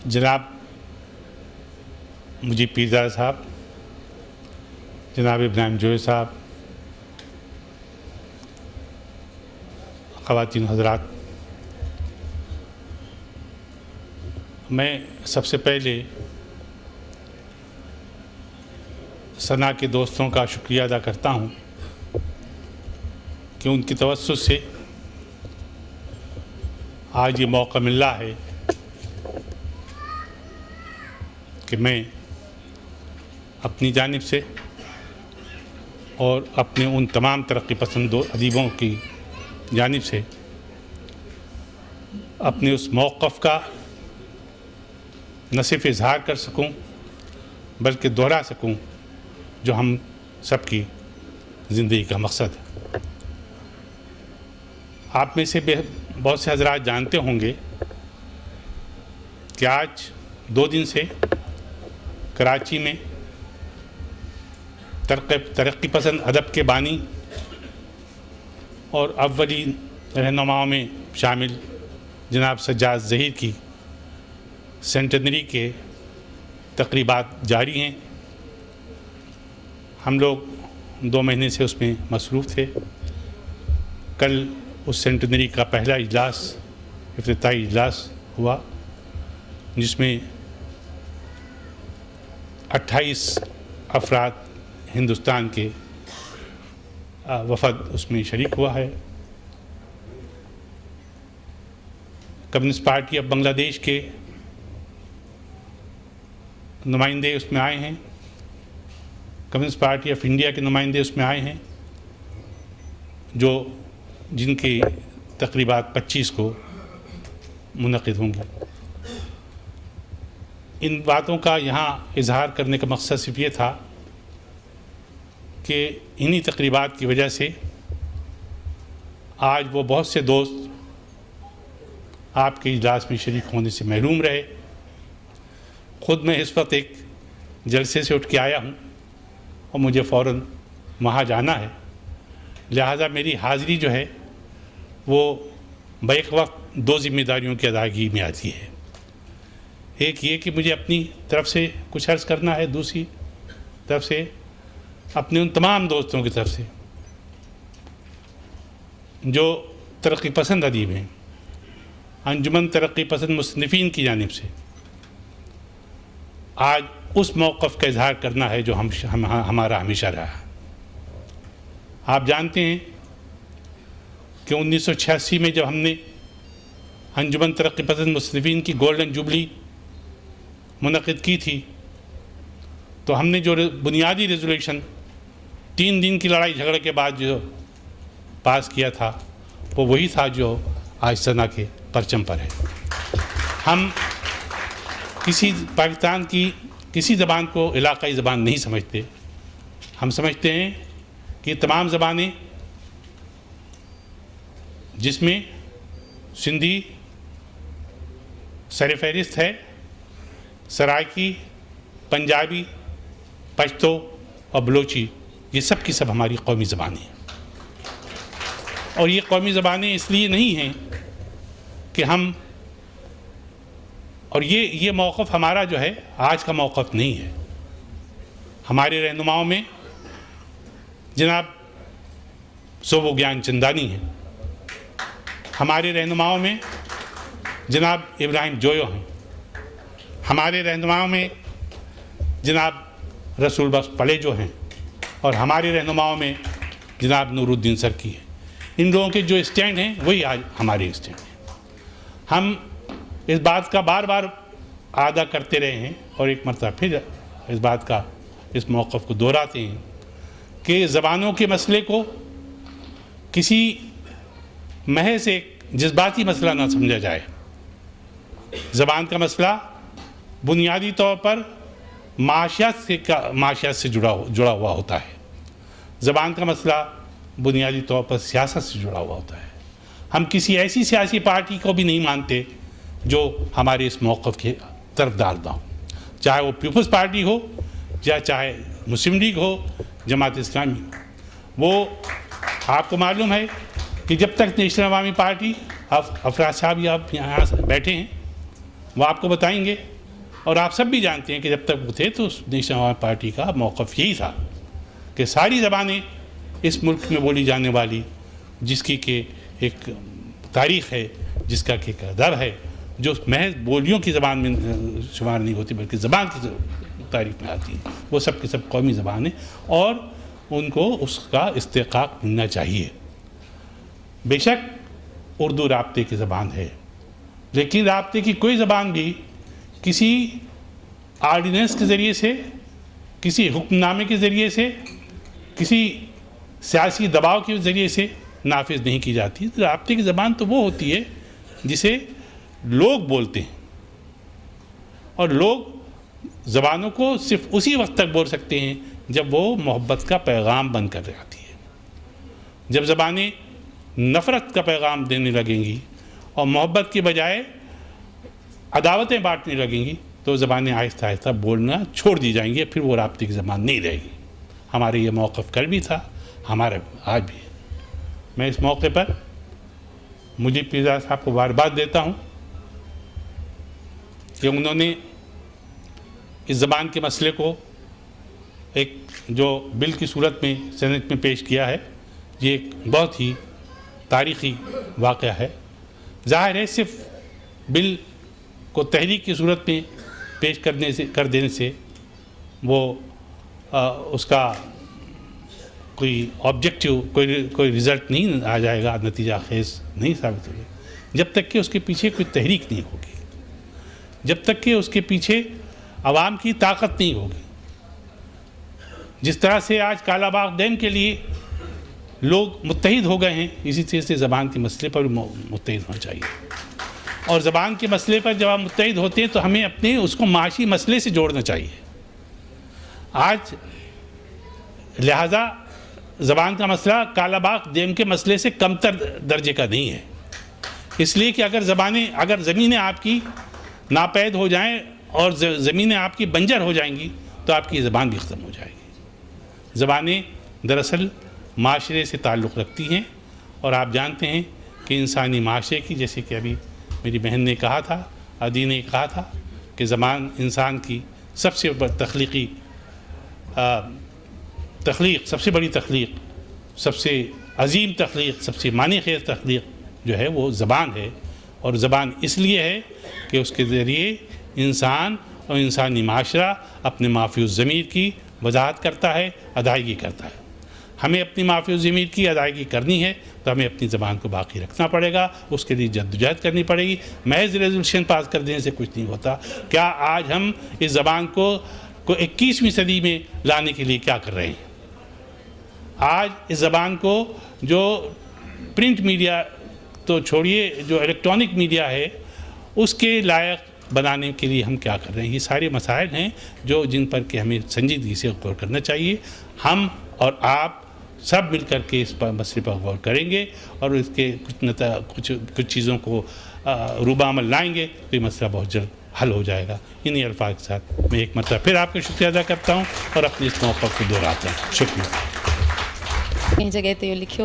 جناب مجیب پیرزادہ صاحب، جناب ابراہیم جوئی صاحب، خواتین حضرات، میں سب سے پہلے ثنا کے دوستوں کا شکریہ ادا کرتا ہوں کہ ان کی توسط سے آج یہ موقع مل رہا ہے کہ میں اپنی جانب سے اور اپنے ان تمام ترقی پسند ادیبوں کی جانب سے اپنے اس موقف کا نہ صرف اظہار کر سکوں بلکہ دہرا سکوں جو ہم سب کی زندگی کا مقصد ہے۔ آپ میں سے بہت سے حضرات جانتے ہوں گے کہ آج 2 دن سے کراچی میں ترقی پسند ادب کے بانی اور اولین رہنماؤں میں شامل جناب سجاد ظہیر کی سینٹنری کے تقریبات جاری ہیں۔ ہم لوگ 2 مہینے سے اس میں مصروف تھے۔ کل اس سینٹنری کا پہلا اجلاس، افتتاحی اجلاس ہوا، جس میں 28 افراد ہندوستان کے وفد اس میں شریک ہوا ہے۔ کمیونسٹ پارٹی آف بنگلہ دیش کے نمائندے اس میں آئے ہیں، کمیونسٹ پارٹی آف انڈیا کے نمائندے اس میں آئے ہیں، جن کی تقریبات 25 کو منعقد ہوں گی۔ ان باتوں کا یہاں اظہار کرنے کا مقصد صرف یہ تھا کہ انہی تقریبات کی وجہ سے آج وہ بہت سے دوست آپ کے اجلاس میں شریک ہونے سے محروم رہے۔ خود میں اس وقت ایک جلسے سے اٹھ کے آیا ہوں اور مجھے فوراً وہاں جانا ہے، لہٰذا میری حاضری جو ہے وہ بیک وقت 2 ذمہ داریوں کی ادائیگی میں آتی ہے۔ ایک یہ کہ مجھے اپنی طرف سے کچھ عرض کرنا ہے، دوسری طرف سے اپنے ان تمام دوستوں کی طرف سے جو ترقی پسند ادیب ہیں، انجمن ترقی پسند مصنفین کی جانب سے آج اس موقف کا اظہار کرنا ہے جو ہمارا ہمیشہ رہا ہے۔ آپ جانتے ہیں کہ 1986 میں جب ہم نے انجمن ترقی پسند مصنفین کی گولڈن جوبلی منعقد کی تھی تو ہم نے جو بنیادی ریزولوشن 3 دن کی لڑائی جھگڑے کے بعد جو پاس کیا تھا وہ وہی تھا جو آج ثنا کے پرچم پر ہے۔ ہم پاکستان کی کسی زبان کو علاقائی زبان نہیں سمجھتے، ہم سمجھتے ہیں کہ یہ تمام زبانیں جس میں سندھی سر فہرست ہے، سرائکی، پنجابی، پشتو اور بلوچی، یہ سب کی سب ہماری قومی زبانیں ہیں۔ اور یہ قومی زبانیں اس لیے نہیں ہیں کہ ہم، اور یہ موقف ہمارا جو ہے آج کا موقف نہیں ہے۔ ہمارے رہنماؤں میں جناب سوبو گیان چندانی ہیں، ہمارے رہنماؤں میں جناب ابراہیم جویو ہیں، ہمارے رہنماؤں میں جناب رسول بخش پڑے جو ہیں، اور ہمارے رہنماؤں میں جناب نور الدین سرکی ہیں۔ ان لوگوں کے جو اسٹینڈ ہیں وہی آج ہمارے اسٹینڈ ہیں۔ ہم اس بات کا بار بار اعادہ کرتے رہے ہیں اور ایک مرتبہ پھر اس موقف کو دہراتے ہیں کہ زبانوں کے مسئلے کو کسی محض ایک جذباتی مسئلہ نہ سمجھا جائے۔ زبان کا مسئلہ بنیادی طور پر معاشیات سے جڑا ہوا ہوتا ہے۔ زبان کا مسئلہ بنیادی طور پر سیاست سے جڑا ہوا ہوتا ہے۔ ہم کسی ایسی سیاسی پارٹی کو بھی نہیں مانتے جو ہمارے اس موقف کے طرفدار نہ ہو، چاہے وہ پیپلز پارٹی ہو یا چاہے مسلم لیگ ہو، جماعت اسلامی ہو۔ وہ آپ کو معلوم ہے کہ جب تک نیشنل عوامی پارٹی افراد صاحب آپ یہاں بیٹھے ہیں وہ آپ کو بتائیں گے اور آپ سب بھی جانتے ہیں کہ جب تک وہ تھے تو نیشنل عوام پارٹی کا موقف یہی تھا کہ ساری زبانیں اس ملک میں بولی جانے والی، جس کی کہ ایک تاریخ ہے، جس کا کہ ایک ادب ہے، جو محض بولیوں کی زبان میں شمار نہیں ہوتی بلکہ زبان کی تاریخ میں آتی ہے، وہ سب کے سب قومی زبانیں، اور ان کو اس کا استحقاق ملنا چاہیے۔ بے شک اردو رابطے کی زبان ہے، لیکن رابطے کی کوئی زبان بھی کسی آرڈیننس کے ذریعے سے، کسی حکم نامے کے ذریعے سے، کسی سیاسی دباؤ کے ذریعے سے نافذ نہیں کی جاتی۔ رابطے کی زبان تو وہ ہوتی ہے جسے لوگ بولتے ہیں، اور لوگ زبانوں کو صرف اسی وقت تک بول سکتے ہیں جب وہ محبت کا پیغام بن کر آتی ہے۔ جب زبانیں نفرت کا پیغام دینے لگیں گی اور محبت کے بجائے عداوتیں بانٹنے لگیں گی تو زبانیں آہستہ آہستہ بولنا چھوڑ دی جائیں گی، پھر وہ رابطے کی زبان نہیں رہے گی۔ ہمارے یہ موقف کل بھی تھا، ہمارا آج بھی ہے۔ میں اس موقع پر مجیب پیرزادہ صاحب کو مبارکباد دیتا ہوں کہ انہوں نے اس زبان کے مسئلے کو ایک جو بل کی صورت میں سینٹ میں پیش کیا ہے، یہ ایک بہت ہی تاریخی واقعہ ہے۔ ظاہر ہے صرف بل کو تحریک کی صورت میں پیش کر دینے سے وہ اس کا کوئی آبجیکٹیو کوئی رزلٹ نہیں آ جائے گا، نتیجہ خیز نہیں ثابت ہوگا جب تک کہ اس کے پیچھے کوئی تحریک نہیں ہوگی، جب تک کہ اس کے پیچھے عوام کی طاقت نہیں ہوگی۔ جس طرح سے آج کالا باغ ڈیم کے لیے لوگ متحد ہو گئے ہیں، اسی طرح سے زبان کے مسئلے پر بھی متحد ہونا چاہیے، اور زبان کے مسئلے پر جب ہم متحد ہوتے ہیں تو ہمیں اپنے اس کو معاشی مسئلے سے جوڑنا چاہیے۔ آج لہٰذا زبان کا مسئلہ کالا باغ ڈیم کے مسئلے سے کم تر درجے کا نہیں ہے، اس لیے کہ اگر زمینیں آپ کی ناپید ہو جائیں اور زمینیں آپ کی بنجر ہو جائیں گی تو آپ کی زبان بھی ختم ہو جائے گی۔ زبانیں دراصل معاشرے سے تعلق رکھتی ہیں، اور آپ جانتے ہیں کہ انسانی معاشرے کی، جیسے کہ ابھی میری بہن نے کہا تھا، عدی نے کہا تھا کہ زبان انسان کی سب سے تخلیق، سب سے بڑی تخلیق، سب سے عظیم تخلیق، سب سے معنی خیز تخلیق جو ہے وہ زبان ہے، اور زبان اس لیے ہے کہ اس کے ذریعے انسان اور انسانی معاشرہ اپنے مافی الضمیر کی وضاحت کرتا ہے، ادائیگی کرتا ہے۔ ہمیں اپنی مافی الضمیر کی ادائیگی کرنی ہے تو ہمیں اپنی زبان کو باقی رکھنا پڑے گا، اس کے لیے جدوجہد کرنی پڑے گی۔ محض ریزولوشن پاس کر دینے سے کچھ نہیں ہوتا۔ کیا آج ہم اس زبان کو 21ویں صدی میں لانے کے لیے کیا کر رہے ہیں؟ آج اس زبان کو جو پرنٹ میڈیا تو چھوڑیے، جو الیکٹرانک میڈیا ہے اس کے لائق بنانے کے لیے ہم کیا کر رہے ہیں؟ یہ سارے مسائل ہیں جن پر کہ ہمیں سنجیدگی سے غور کرنا چاہیے۔ ہم اور آپ سب مل کر کے اس مسئلے پر غور کریں گے اور اس کے کچھ چیزوں کو روبہ عمل لائیں گے تو یہ مسئلہ بہت جلد حل ہو جائے گا۔ انہی الفاظ کے ساتھ میں ایک مرتبہ پھر آپ کا شکریہ ادا کرتا ہوں اور اپنے اس موقع کو دہراتا ہوں۔ شکریہ۔ کہیں جگہ تو یہ لکھو